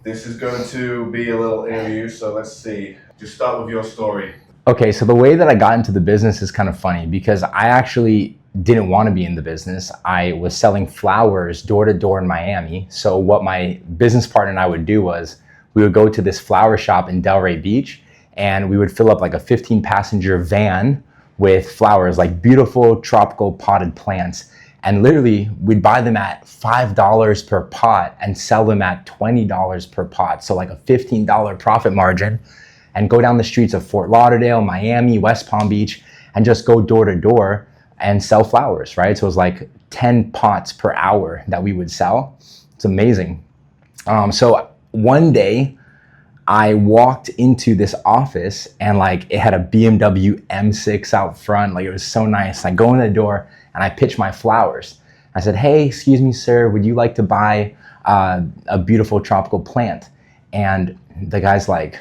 This is going to be a little interview, so let's see. Just start with your story. Okay, so the way that I got into the business is kind of funny because I actually didn't want to be in the business. I was selling flowers door to door in Miami. So what my business partner and I would do was we would go to this flower shop in Delray Beach and we would fill up like a 15-passenger van with flowers, like beautiful tropical potted plants. And literally we'd buy them at $5 per pot and sell them at $20 per pot. So like a $15 profit margin, and go down the streets of Fort Lauderdale, Miami, West Palm Beach, and just go door to door and sell flowers, right? So it was like 10 pots per hour that we would sell. It's amazing. So one day I walked into this office and like it had a BMW M6 out front. Like it was so nice. I go in the door and I pitch my flowers. I said, "Hey, excuse me, sir, would you like to buy a beautiful tropical plant?" And the guy's like,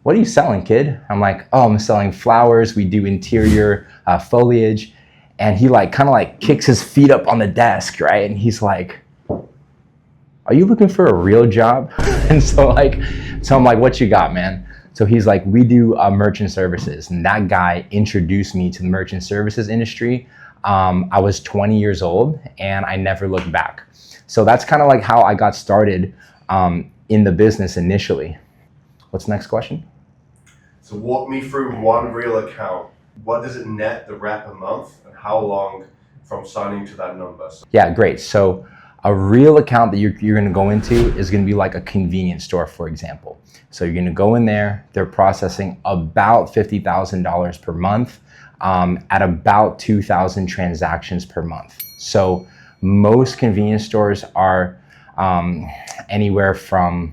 "What are you selling, kid?" I'm like, "Oh, I'm selling flowers. We do interior foliage." And he like kind of like kicks his feet up on the desk, right? And he's like, "Are you looking for a real job?" And so I'm like, "What you got, man?" So he's like, "We do merchant services." And that guy introduced me to the merchant services industry. I was 20 years old and I never looked back. So that's kind of like how I got started in the business initially. What's the next question? So walk me through one real account. What does it net the rep a month, and how long from signing to that number? Yeah, great. So a real account that you're going to go into is going to be like a convenience store, for example. So you're going to go in there. They're processing about $50,000 per month at about 2,000 transactions per month. So most convenience stores are anywhere from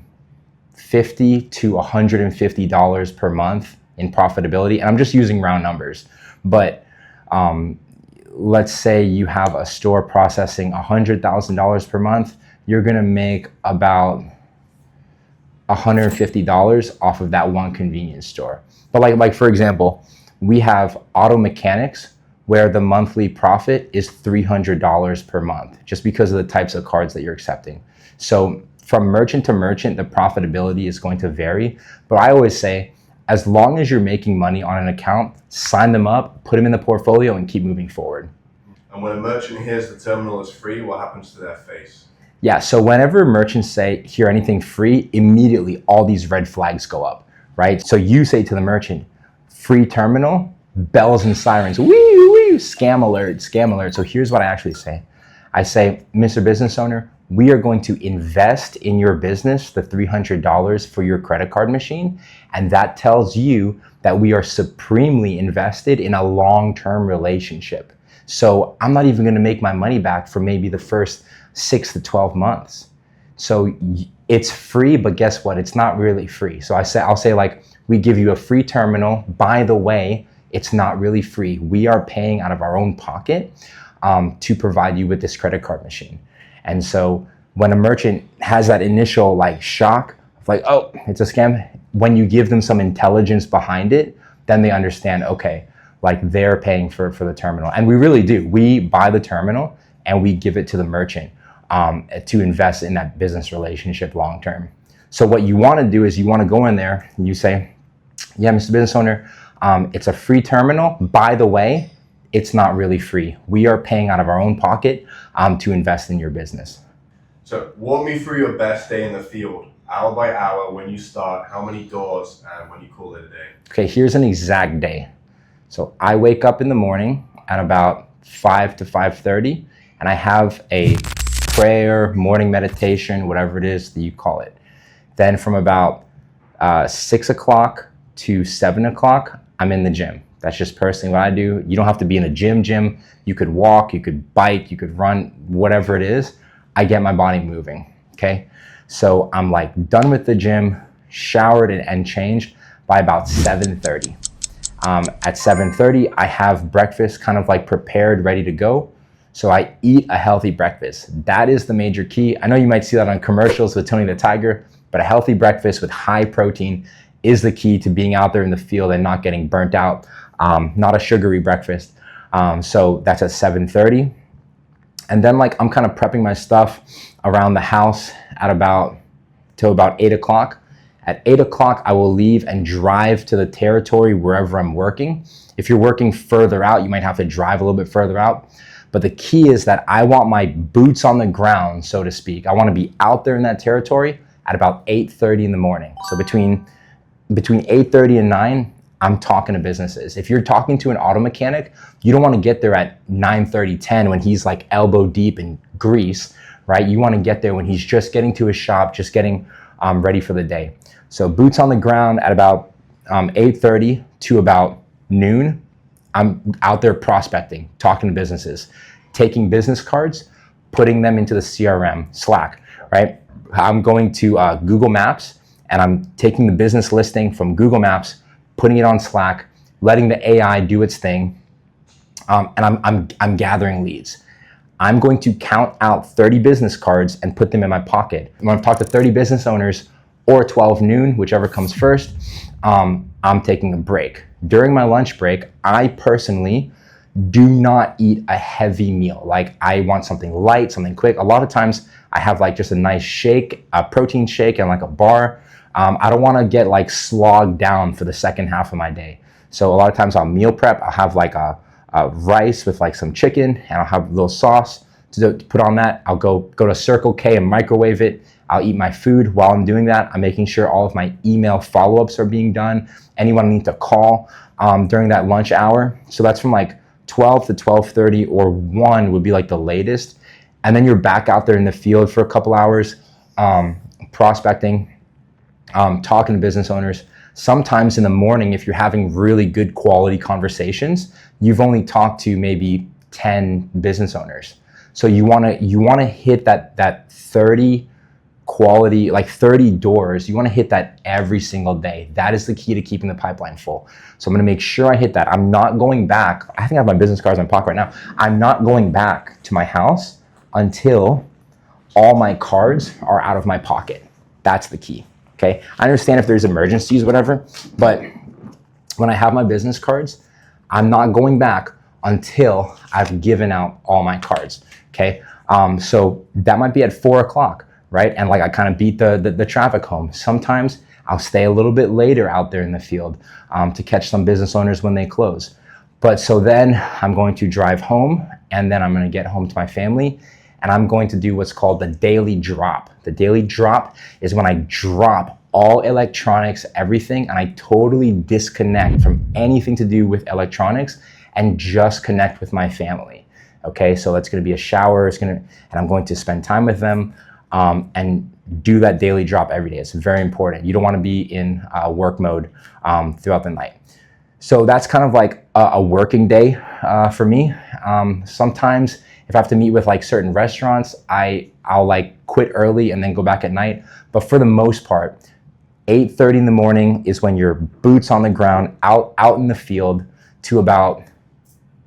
$50 to $150 per month in profitability. And I'm just using round numbers, but let's say you have a store processing $100,000 per month, you're gonna make about $150 off of that one convenience store. But like for example, we have auto mechanics where the monthly profit is $300 per month, just because of the types of cards that you're accepting. So from merchant to merchant, the profitability is going to vary. But I always say, as long as you're making money on an account, sign them up, put them in the portfolio, and keep moving forward. And when a merchant hears the terminal is free, what happens to their face? Yeah, so whenever merchants say, "Hear anything free," immediately all these red flags go up, right? So you say to the merchant, "Free terminal," bells and sirens, wee, wee, scam alert, scam alert. So here's what I actually say. I say, "Mr. Business Owner, we are going to invest in your business the $300 for your credit card machine." And that tells you that we are supremely invested in a long-term relationship. So I'm not even gonna make my money back for maybe the first 6 to 12 months. So it's free, but guess what? It's not really free. So I'll say like, "We give you a free terminal. By the way, it's not really free. We are paying out of our own pocket to provide you with this credit card machine." And so when a merchant has that initial like shock of like, "Oh, it's a scam," when you give them some intelligence behind it, then they understand, okay, like they're paying for the terminal. And we really do. We buy the terminal and we give it to the merchant to invest in that business relationship long term. So what you want to do is you want to go in there and you say, "Yeah, Mr. Business Owner, it's a free terminal. By the way, it's not really free. We are paying out of our own pocket to invest in your business." So walk me through your best day in the field, hour by hour, when you start, how many doors, and when you call it a day. Okay, here's an exact day. So I wake up in the morning at about 5 to 5:30, and I have a prayer, morning meditation, whatever it is that you call it. Then from about 6 o'clock to 7 o'clock, I'm in the gym. That's just personally what I do. You don't have to be in a gym. You could walk, you could bike, you could run, whatever it is. I get my body moving, okay? So I'm like done with the gym, showered and changed by about 7:30. At 7:30, I have breakfast kind of like prepared, ready to go. So I eat a healthy breakfast. That is the major key. I know you might see that on commercials with Tony the Tiger, but a healthy breakfast with high protein is the key to being out there in the field and not getting burnt out. Not a sugary breakfast. So that's at 7:30. And then like I'm kind of prepping my stuff around the house at about till about 8 o'clock. At 8 o'clock, I will leave and drive to the territory wherever I'm working. If you're working further out, you might have to drive a little bit further out. But the key is that I want my boots on the ground, so to speak. I want to be out there in that territory at about 8:30 in the morning. So between 8:30 and 9, I'm talking to businesses. If you're talking to an auto mechanic, you don't want to get there at 9:30, 10 when he's like elbow deep in grease, right? You want to get there when he's just getting to his shop, just getting ready for the day. So boots on the ground at about 8:30 to about noon. I'm out there prospecting, talking to businesses, taking business cards, putting them into the CRM, Slack, right? I'm going to Google Maps, and I'm taking the business listing from Google Maps, putting it on Slack, letting the AI do its thing, and I'm gathering leads. I'm going to count out 30 business cards and put them in my pocket. I'm gonna talk to 30 business owners or 12 noon, whichever comes first. I'm taking a break. During my lunch break, I personally do not eat a heavy meal. Like, I want something light, something quick. A lot of times I have like just a nice shake, a protein shake and like a bar. I don't want to get like slogged down for the second half of my day. So a lot of times I'll meal prep. I'll have like a rice with like some chicken, and I'll have a little sauce to put on that. I'll go to Circle K and microwave it. I'll eat my food. While I'm doing that, I'm making sure all of my email follow-ups are being done. Anyone I need to call during that lunch hour. So that's from like 12 to 12:30 or 1 would be like the latest. And then you're back out there in the field for a couple hours, prospecting, talking to business owners. Sometimes in the morning, if you're having really good quality conversations, you've only talked to maybe 10 business owners. So you wanna hit that 30 quality, like 30 doors. You want to hit that every single day. That is the key to keeping the pipeline full. So I'm going to make sure I hit that. I'm not going back. I think I have my business cards in my pocket right now. I'm not going back to my house until all my cards are out of my pocket. That's the key. Okay. I understand if there's emergencies, whatever, but when I have my business cards, I'm not going back until I've given out all my cards. Okay. So that might be at 4 o'clock. Right? And like I kind of beat the traffic home. Sometimes I'll stay a little bit later out there in the field to catch some business owners when they close. But so then I'm going to drive home, and then I'm going to get home to my family, and I'm going to do what's called the daily drop. The daily drop is when I drop all electronics, everything, and I totally disconnect from anything to do with electronics and just connect with my family. Okay, so that's going to be a shower. And I'm going to spend time with them. And do that daily drop every day. It's very important. You don't want to be in work mode throughout the night. So that's kind of like a working day for me. Sometimes if I have to meet with like certain restaurants, I'll like quit early and then go back at night. But for the most part, 8:30 in the morning is when your boots on the ground, out in the field, to about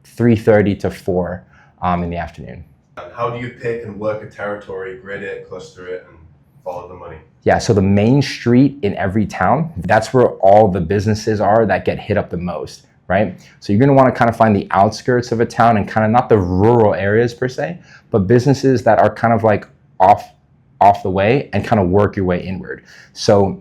3:30 to 4 in the afternoon. How do you pick and work a territory, grid it, cluster it, and follow the money? Yeah, so the main street in every town, that's where all the businesses are that get hit up the most, right? So you're gonna wanna kind of find the outskirts of a town and kind of not the rural areas per se, but businesses that are kind of like off the way and kind of work your way inward. So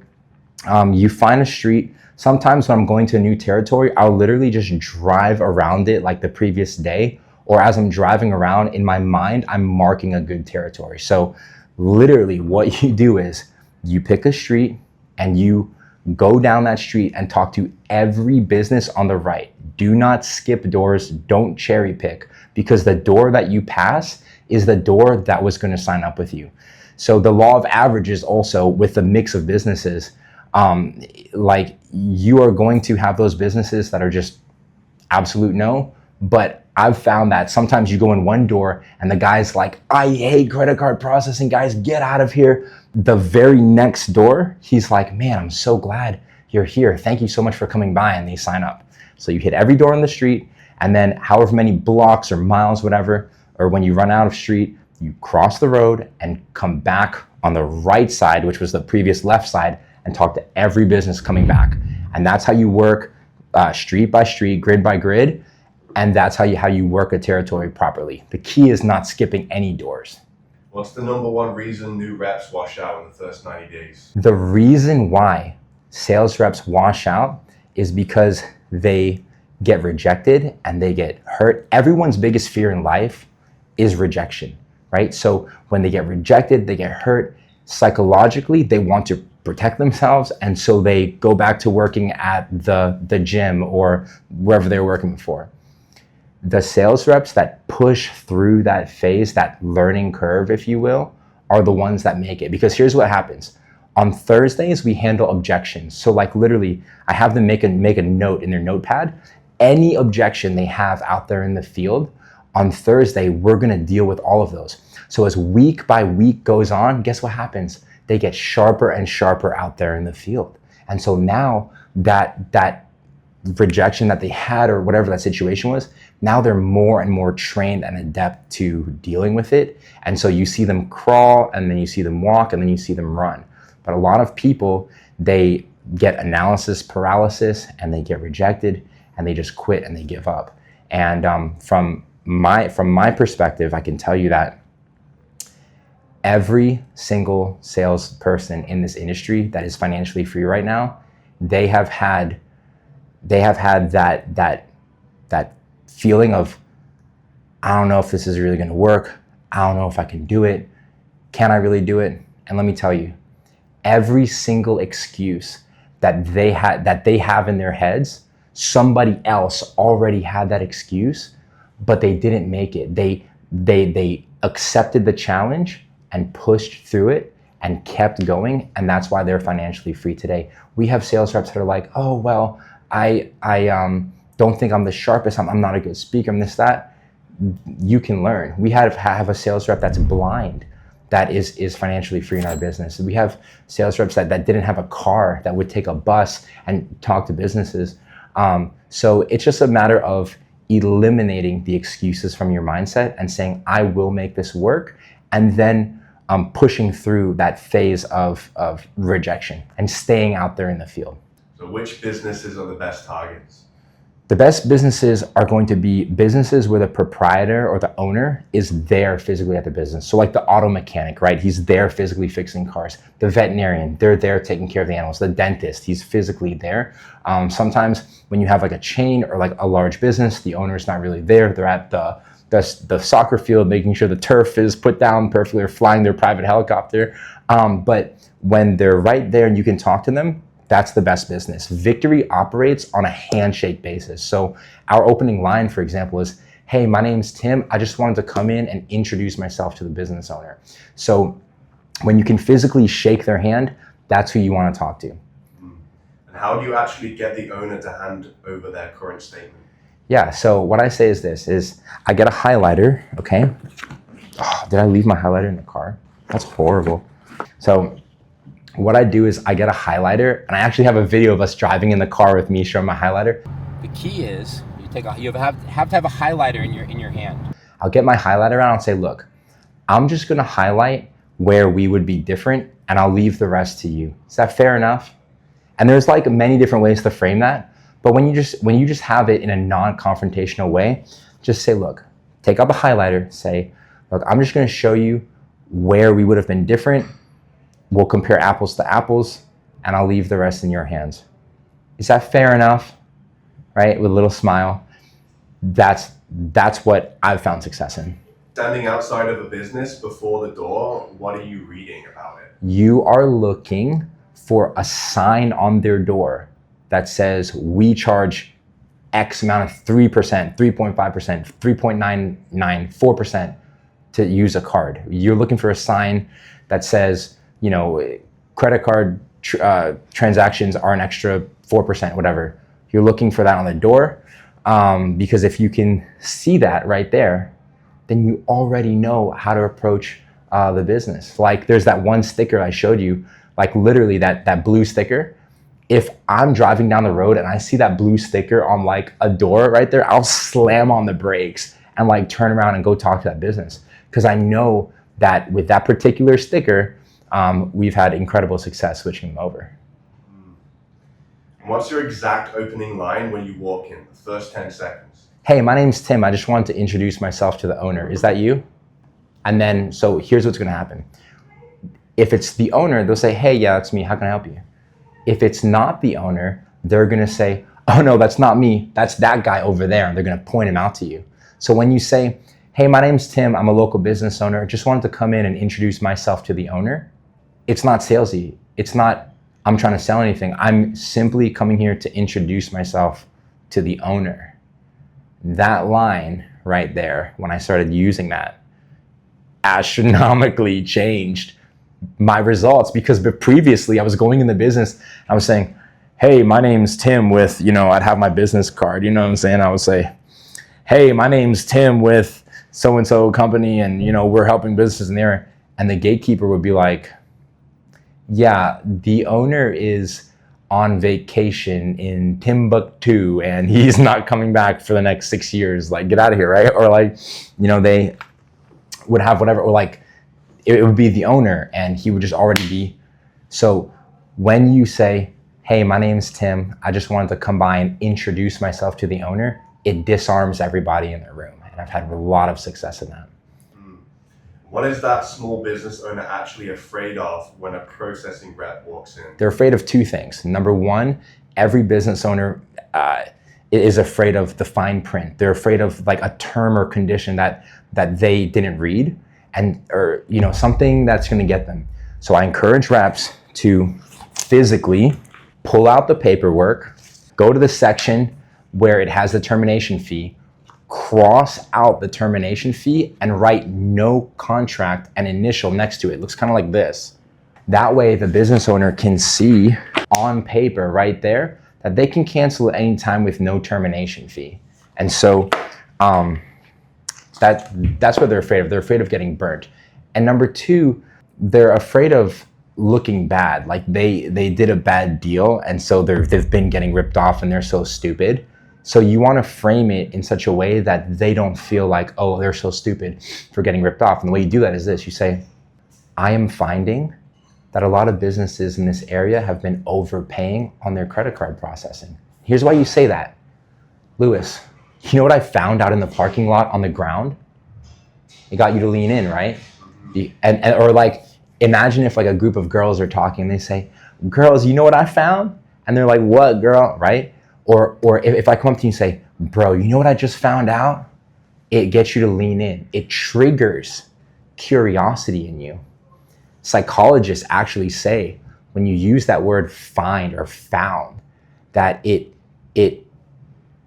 you find a street. Sometimes when I'm going to a new territory, I'll literally just drive around it like the previous day, or as I'm driving around in my mind, I'm marking a good territory. So literally what you do is you pick a street and you go down that street and talk to every business on the right. Do not skip doors, don't cherry pick, because the door that you pass is the door that was gonna sign up with you. So the law of averages also with the mix of businesses, like you are going to have those businesses that are just absolute no, but I've found that sometimes you go in one door and the guy's like, I hate credit card processing, guys, get out of here. The very next door, he's like, man, I'm so glad you're here. Thank you so much for coming by, and they sign up. So you hit every door on the street, and then however many blocks or miles, whatever, or when you run out of street, you cross the road and come back on the right side, which was the previous left side, and talk to every business coming back. And that's how you work street by street, grid by grid. And that's how you work a territory properly. The key is not skipping any doors. What's the number one reason new reps wash out in the first 90 days? The reason why sales reps wash out is because they get rejected and they get hurt. Everyone's biggest fear in life is rejection, right? So when they get rejected, they get hurt. Psychologically, they want to protect themselves, and so they go back to working at the gym or wherever they're working before. The sales reps that push through that phase, that learning curve, if you will, are the ones that make it. Because here's what happens. On Thursdays, we handle objections. So like literally, I have them make a note in their notepad. Any objection they have out there in the field, on Thursday, we're gonna deal with all of those. So as week by week goes on, guess what happens? They get sharper and sharper out there in the field. And so now that rejection that they had or whatever that situation was, now they're more and more trained and adept to dealing with it. And so you see them crawl, and then you see them walk, and then you see them run. But a lot of people, they get analysis paralysis and they get rejected and they just quit and they give up. And from my perspective, I can tell you that every single salesperson in this industry that is financially free right now, they have had that feeling of, I don't know if this is really going to work. I don't know if I can do it. Can I really do it? And let me tell you, every single excuse that they have in their heads, somebody else already had that excuse, but they didn't make it. They accepted the challenge and pushed through it and kept going, and that's why they're financially free today. We have sales reps that are like, oh well, I don't think I'm the sharpest. I'm not a good speaker. I'm this, that. You can learn. We have a sales rep that's blind that is financially free in our business. We have sales reps that didn't have a car, that would take a bus and talk to businesses. So it's just a matter of eliminating the excuses from your mindset and saying, I will make this work, and then pushing through that phase of rejection and staying out there in the field. So which businesses are the best targets? The best businesses are going to be businesses where the proprietor or the owner is there physically at the business. So like the auto mechanic, right? He's there physically fixing cars. The veterinarian, they're there taking care of the animals. The dentist, he's physically there. Sometimes when you have like a chain or like a large business, the owner's not really there. They're at the soccer field, making sure the turf is put down perfectly, or flying their private helicopter. But when they're right there and you can talk to them, that's the best business. Victory operates on a handshake basis. So our opening line, for example, is, hey, my name's Tim. I just wanted to come in and introduce myself to the business owner. So when you can physically shake their hand, that's who you want to talk to. And how do you actually get the owner to hand over their current statement? Yeah, so what I say is this, is I get a highlighter, okay? Oh, did I leave my highlighter in the car? That's horrible. So what I do is I get a highlighter, and I actually have a video of us driving in the car with me showing my highlighter. The key is you have to have a highlighter in your hand. I'll get my highlighter out and say, look, I'm just gonna highlight where we would be different, and I'll leave the rest to you. Is that fair enough? And there's like many different ways to frame that, but when you just have it in a non-confrontational way, just say, look, take up a highlighter, say, look, I'm just gonna show you where we would have been different. We'll compare apples to apples, and I'll leave the rest in your hands. Is that fair enough? Right? With a little smile. That's what I've found success in. Standing outside of a business before the door, what are you reading about it? You are looking for a sign on their door that says, we charge X amount of 3%, 3.5%, 3.99, 4% to use a card. You're looking for a sign that says, you know, credit card transactions are an extra 4%, whatever. You're looking for that on the door, because if you can see that right there, then you already know how to approach the business. Like there's that one sticker I showed you, like literally that blue sticker. If I'm driving down the road and I see that blue sticker on like a door right there, I'll slam on the brakes and like turn around and go talk to that business, because I know that with that particular sticker, we've had incredible success switching them over. What's your exact opening line when you walk in, the first 10 seconds? Hey, my name's Tim. I just wanted to introduce myself to the owner. Is that you? And then, so here's what's going to happen. If it's the owner, they'll say, hey, yeah, that's me. How can I help you? If it's not the owner, they're going to say, oh no, that's not me. That's that guy over there. And they're going to point him out to you. So when you say, hey, my name's Tim. I'm a local business owner. Just wanted to come in and introduce myself to the owner. It's not salesy. It's not, I'm trying to sell anything. I'm simply coming here to introduce myself to the owner. That line right there, when I started using that, astronomically changed my results, because previously I was going in the business, I was saying, hey, my name's Tim with, I'd have my business card, you know what I'm saying? I would say, hey, my name's Tim with so-and-so company, and, we're helping businesses in there. And the gatekeeper would be like, yeah, the owner is on vacation in Timbuktu and he's not coming back for the next 6 years. Like, get out of here, right? Or like, they would have whatever, or like, it would be the owner and he would just already be. So when you say, hey, my name's Tim, I just wanted to come by and introduce myself to the owner, it disarms everybody in the room. And I've had a lot of success in that. What is that small business owner actually afraid of when a processing rep walks in? They're afraid of two things. Number one, every business owner is afraid of the fine print. They're afraid of like a term or condition that they didn't read, or something that's going to get them. So I encourage reps to physically pull out the paperwork, go to the section where it has the termination fee, cross out the termination fee, and write no contract and initial next to it. It looks kind of like this. That way the business owner can see on paper right there that they can cancel at any time with no termination fee. And so that's what they're afraid of. They're afraid of getting burnt. And number two, they're afraid of looking bad. Like they did a bad deal, and so they've been getting ripped off and they're so stupid. So you want to frame it in such a way that they don't feel like, oh, they're so stupid for getting ripped off. And the way you do that is this. You say, I am finding that a lot of businesses in this area have been overpaying on their credit card processing. Here's why you say that. Lewis, you know what I found out in the parking lot on the ground? It got you to lean in, right? Or like, imagine if like a group of girls are talking and they say, girls, you know what I found? And they're like, what, girl, right? Or if I come up to you and say, bro, you know what I just found out? It gets you to lean in. It triggers curiosity in you. Psychologists actually say when you use that word find or found, that it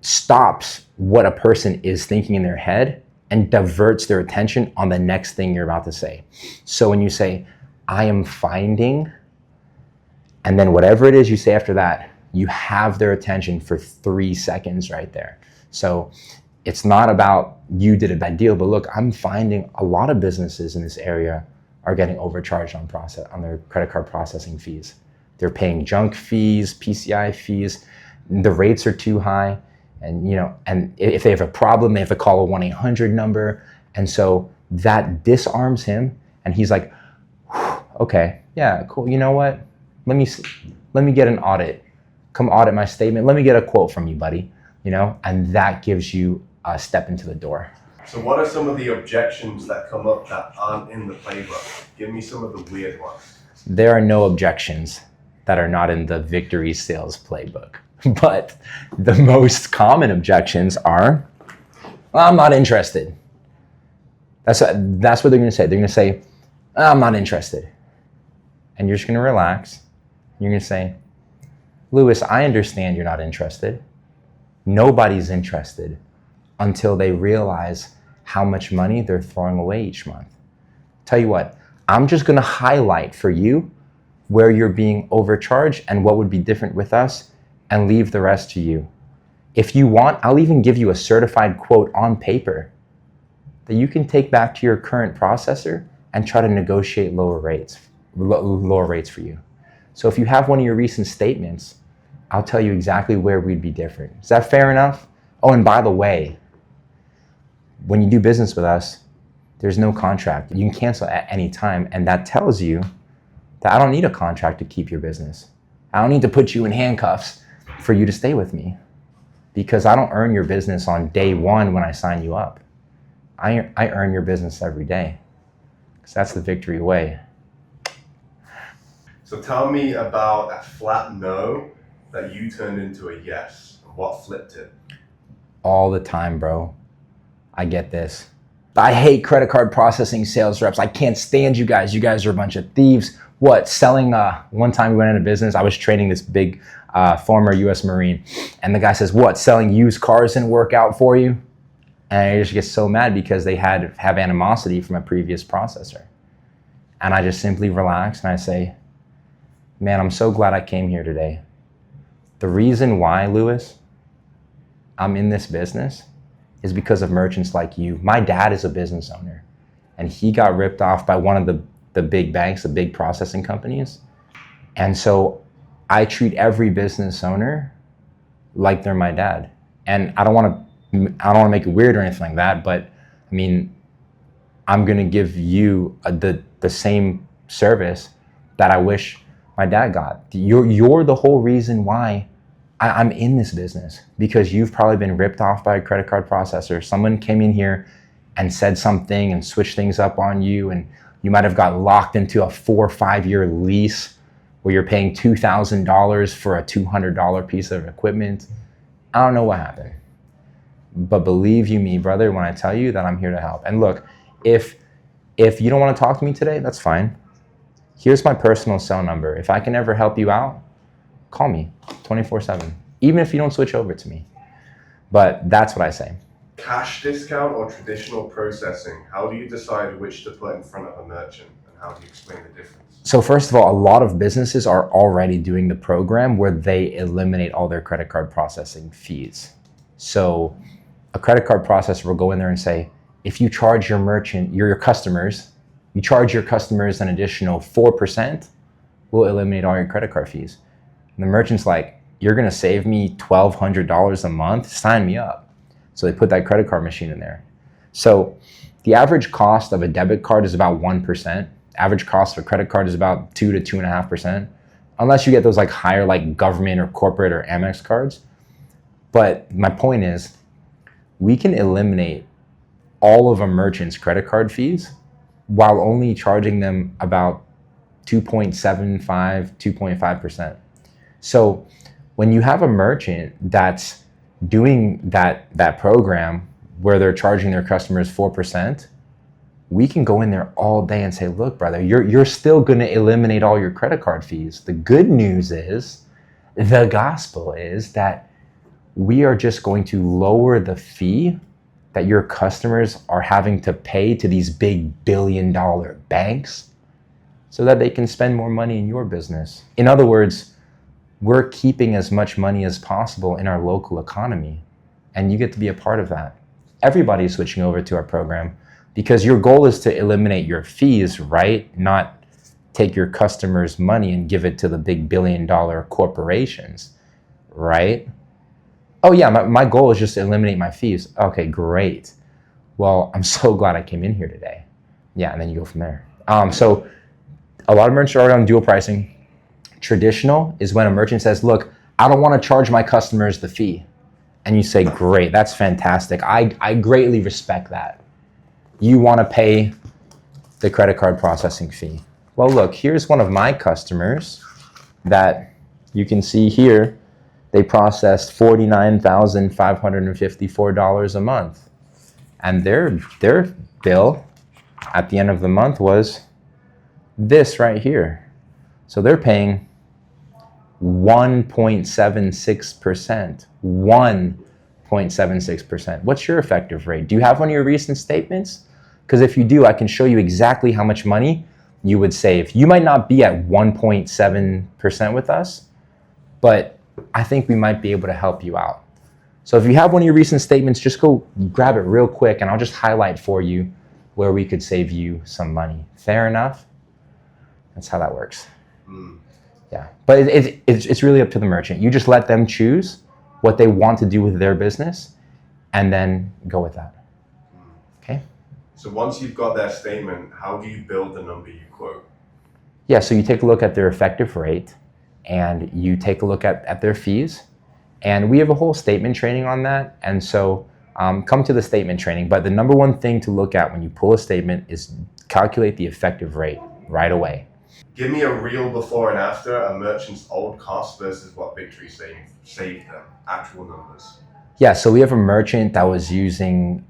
stops what a person is thinking in their head and diverts their attention on the next thing you're about to say. So when you say, I am finding, and then whatever it is you say after that, you have their attention for 3 seconds right there. So it's not about you did a bad deal, but look, I'm finding a lot of businesses in this area are getting overcharged on their credit card processing fees. They're paying junk fees, PCI fees. The rates are too high. And and if they have a problem, they have to call a 1-800 number. And so that disarms him. And he's like, okay, yeah, cool. You know what? Let me get an audit. Come audit my statement. Let me get a quote from you, buddy. And that gives you a step into the door. So what are some of the objections that come up that aren't in the playbook? Give me some of the weird ones. There are no objections that are not in the victory sales playbook. But the most common objections are, well, I'm not interested. That's what they're going to say. They're going to say, I'm not interested. And you're just going to relax. You're going to say, Lewis, I understand you're not interested. Nobody's interested until they realize how much money they're throwing away each month. Tell you what, I'm just going to highlight for you where you're being overcharged and what would be different with us, and leave the rest to you. If you want, I'll even give you a certified quote on paper that you can take back to your current processor and try to negotiate lower rates for you. So if you have one of your recent statements, I'll tell you exactly where we'd be different. Is that fair enough? Oh, and by the way, when you do business with us, there's no contract. You can cancel at any time, and that tells you that I don't need a contract to keep your business. I don't need to put you in handcuffs for you to stay with me, because I don't earn your business on day one when I sign you up. I earn your business every day. because that's the victory way. So tell me about a flat no that you turned into a yes. What flipped it? All the time, bro. I get this. I hate credit card processing sales reps. I can't stand you guys. You guys are a bunch of thieves. What? Selling, one time we went into business, I was training this big former US Marine, and the guy says, what, selling used cars didn't work out for you? And I just get so mad because they have animosity from a previous processor. And I just simply relax and I say, man, I'm so glad I came here today. The reason why, Lewis, I'm in this business is because of merchants like you. My dad is a business owner, and he got ripped off by one of the big banks, the big processing companies. And so I treat every business owner like they're my dad. And I don't want to make it weird or anything like that, but I mean, I'm going to give you the same service that I wish my dad got. You're the whole reason why I'm in this business, because you've probably been ripped off by a credit card processor. Someone came in here and said something and switched things up on you, and you might have got locked into a 4 or 5 year lease where you're paying $2,000 for a $200 piece of equipment. I don't know what happened, but believe you me, brother, when I tell you that I'm here to help. And look, if you don't want to talk to me today, that's fine. Here's my personal cell number. If I can ever help you out, call me 24/7, even if you don't switch over to me. But that's what I say. Cash discount or traditional processing? How do you decide which to put in front of a merchant, and how do you explain the difference? So first of all, a lot of businesses are already doing the program where they eliminate all their credit card processing fees. So a credit card processor will go in there and say, if you charge your merchant, your customers, you charge your customers an additional 4%, we'll eliminate all your credit card fees. And the merchant's like, you're gonna save me $1,200 a month? Sign me up. So they put that credit card machine in there. So the average cost of a debit card is about 1%. Average cost of a credit card is about 2 to 2.5%, unless you get those like higher like government or corporate or Amex cards. But my point is, we can eliminate all of a merchant's credit card fees while only charging them about 2.75, 2.5%. So when you have a merchant that's doing that program where they're charging their customers 4%, we can go in there all day and say, look, brother, you're still going to eliminate all your credit card fees. The good news is, the gospel is that we are just going to lower the fee that your customers are having to pay to these big billion-dollar banks so that they can spend more money in your business. In other words, we're keeping as much money as possible in our local economy, and you get to be a part of that. Everybody is switching over to our program because your goal is to eliminate your fees, right? Not take your customers' money and give it to the big billion-dollar corporations, right? Oh yeah, my goal is just to eliminate my fees. Okay, great. Well, I'm so glad I came in here today. Yeah, and then you go from there. So a lot of merchants are already on dual pricing. Traditional is when a merchant says, look, I don't want to charge my customers the fee. And you say, great, that's fantastic. I greatly respect that. You want to pay the credit card processing fee. Well, look, here's one of my customers that you can see here. They processed $49,554 a month. And their bill at the end of the month was this right here. So they're paying 1.76%. 1.76%. What's your effective rate? Do you have one of your recent statements? Because if you do, I can show you exactly how much money you would save. You might not be at 1.7% with us, but I think we might be able to help you out. So if you have one of your recent statements, just go grab it real quick and I'll just highlight for you where we could save you some money. Fair enough? That's how that works. Yeah, but it's really up to the merchant. You just let them choose what they want to do with their business and then go with that. Okay? So once you've got their statement, how do you build the number you quote? Yeah, so you take a look at their effective rate and you take a look at their fees. And we have a whole statement training on that. And so come to the statement training. But the number one thing to look at when you pull a statement is calculate the effective rate right away. Give me a real before and after a merchant's old cost versus what Victory saved them, actual numbers. Yeah, so we have a merchant that was using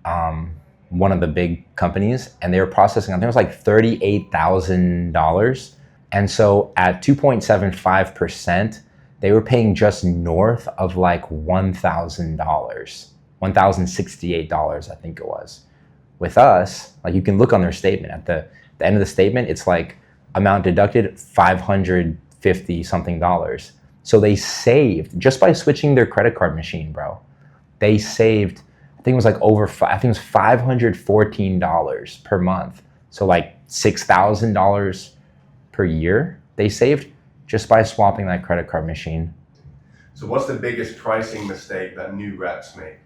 one of the big companies, and they were processing, I think it was like $38,000. And so at 2.75%, they were paying just north of like $1,000, $1,068, I think it was. With us, like you can look on their statement, at the end of the statement, it's like amount deducted $550 something. So they saved, just by switching their credit card machine, bro, they saved, I think it was like I think it was $514 per month. So like $6,000 per year they saved just by swapping that credit card machine. So what's the biggest pricing mistake that new reps make?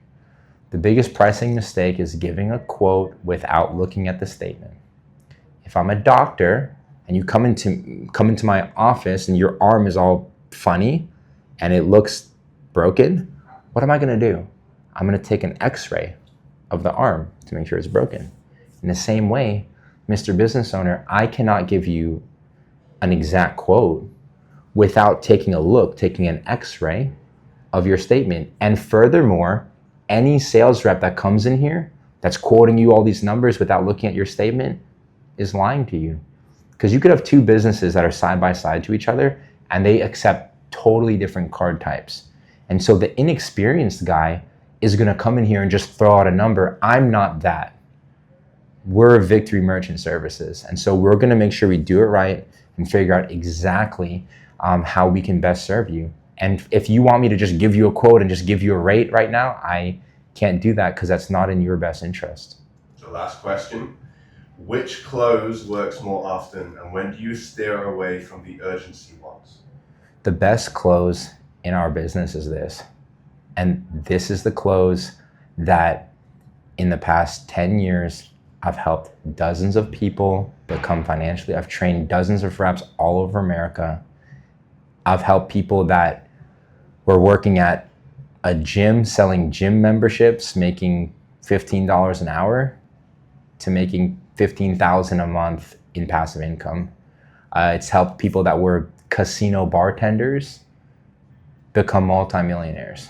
The biggest pricing mistake is giving a quote without looking at the statement. If I'm a doctor and you come into my office and your arm is all funny and it looks broken, what am I gonna do? I'm gonna take an x-ray of the arm to make sure it's broken. In the same way, Mr. Business Owner, I cannot give you an exact quote without taking an x-ray of your statement. And furthermore, any sales rep that comes in here that's quoting you all these numbers without looking at your statement is lying to you. Because you could have two businesses that are side by side to each other and they accept totally different card types. And so the inexperienced guy is gonna come in here and just throw out a number. I'm not that. We're Victory Merchant Services. And so we're gonna make sure we do it right and figure out exactly how we can best serve you. And if you want me to just give you a quote and just give you a rate right now, I can't do that because that's not in your best interest. So last question, which close works more often and when do you steer away from the urgency ones? The best close in our business is this. And this is the close that in the past 10 years, I've helped dozens of people become financially, I've trained dozens of reps all over America. I've helped people that were working at a gym, selling gym memberships, making $15 an hour to making $15,000 a month in passive income. It's helped people that were casino bartenders become multimillionaires.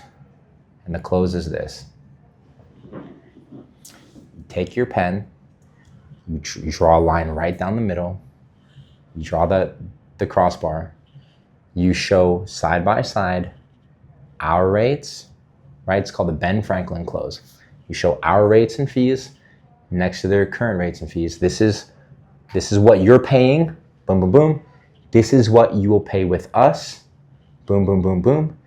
And the close is this. Take your pen, you draw a line right down the middle, you draw the crossbar, you show side by side our rates, right? It's called the Ben Franklin close. You show our rates and fees next to their current rates and fees. This is what you're paying, boom, boom, boom. This is what you will pay with us, boom, boom, boom, boom.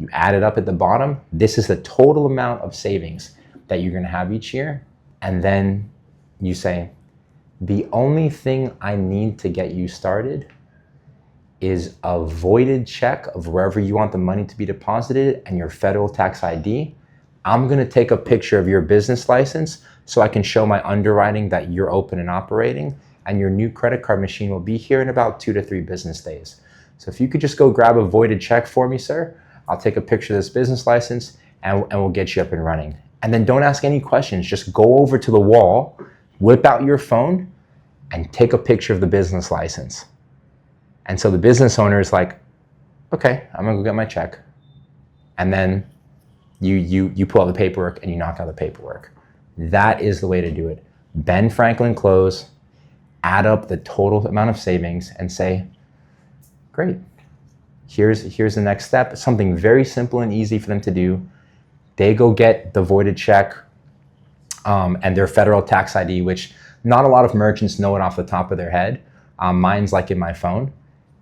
You add it up at the bottom. This is the total amount of savings that you're gonna have each year. And then you say, the only thing I need to get you started is a voided check of wherever you want the money to be deposited and your federal tax ID. I'm gonna take a picture of your business license so I can show my underwriting that you're open and operating, and your new credit card machine will be here in about 2 to 3 business days. So if you could just go grab a voided check for me, sir, I'll take a picture of this business license and we'll get you up and running. And then don't ask any questions, just go over to the wall, whip out your phone and take a picture of the business license. And so the business owner is like, okay, I'm gonna go get my check. And then you pull out the paperwork and you knock out the paperwork. That is the way to do it. Ben Franklin close, add up the total amount of savings and say, great, here's the next step. Something very simple and easy for them to do. They go get the voided check and their federal tax ID, which not a lot of merchants know it off the top of their head. Mine's like in my phone.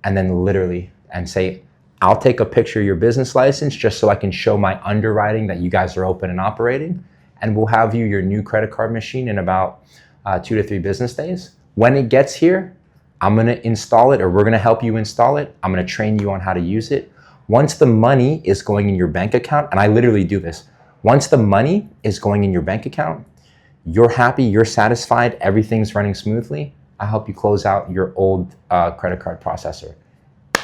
And then literally, and say, I'll take a picture of your business license just so I can show my underwriting that you guys are open and operating. And we'll have you your new credit card machine in about 2 to 3 business days. When it gets here, I'm gonna install it, or we're gonna help you install it. I'm gonna train you on how to use it. Once the money is going in your bank account, and I literally do this, once the money is going in your bank account, you're happy, you're satisfied, everything's running smoothly, I'll help you close out your old credit card processor.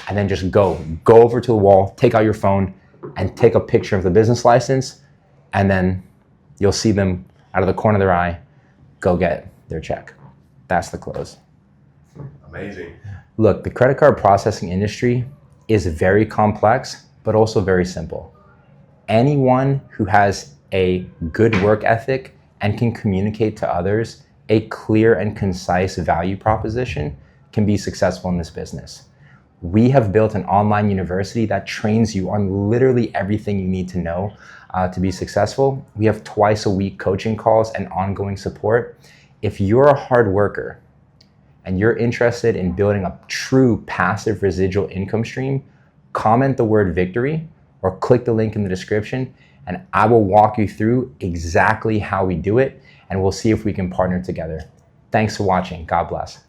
And then just go over to the wall, take out your phone and take a picture of the business license. And then, You'll see them out of the corner of their eye, go get their check. That's the close. Amazing. Look, the credit card processing industry is very complex, but also very simple. Anyone who has a good work ethic and can communicate to others a clear and concise value proposition can be successful in this business. We have built an online university that trains you on literally everything you need to know to be successful. We have twice a week coaching calls and ongoing support. If you're a hard worker and you're interested in building a true passive residual income stream, comment the word victory or click the link in the description, and I will walk you through exactly how we do it, and we'll see if we can partner together. Thanks for watching. God bless.